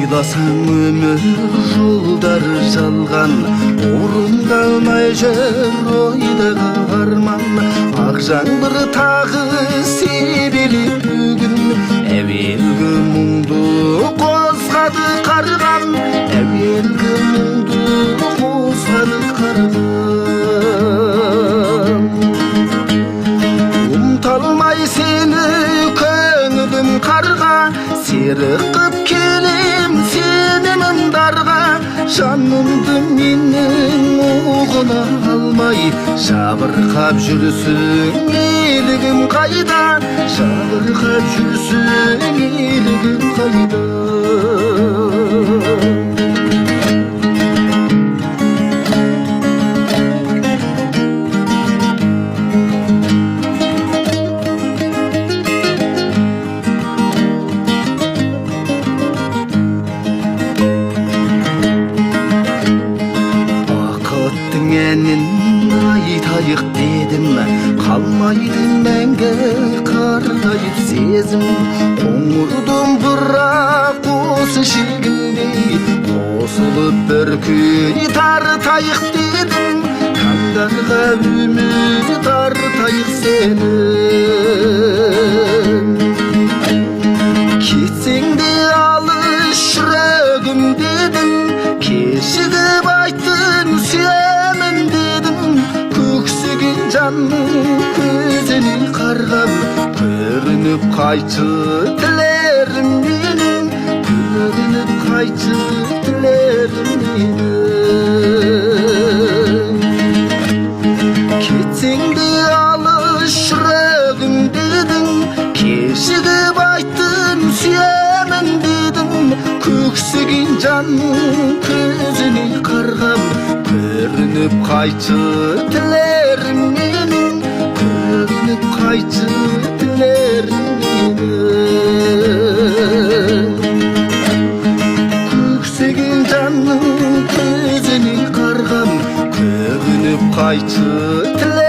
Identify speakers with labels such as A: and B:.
A: Oylasan ömür yolları жалған, орындалмай жүр ойдағы арман. Ақ жаңбыр тағы себелеп бүгін, әуелгі мұңды қозғады қарған, әуелгі мұңды қозғады қарған. Ұмталмай сені көңілім қарға, серік қып келем сені мұндарға. Жанымды менің оғына алмай, жабырқап жүрсің елігім қайда, жабырқап жүрсің елігім қайда. Әнін айтайық дедім, қалмайды мәңгі қартайып сезім. Қоңырдың бірақ осы шегіндей, қосылып бір күй тартайық дедім. Таңдарға үміт артайық сені. Кетсең де алыс жүрегім дедім, кешігіп айттың сүйемін дедім. Көксіген жанның көзіне қарғап, көрініп қайтшы тілерім менің, көрініп қайтшы тілерім менің. Кетсең де алыс жүрегім дедің, кешігіп айттың сүйемін дедім. Көксіген жанның көзіне қарғап, көрініп қайтшы тілерім менің, көрініп қайтшы тілерім менің. Көксіген жанның көзіне қарғап, көрініп қайтшы тілерім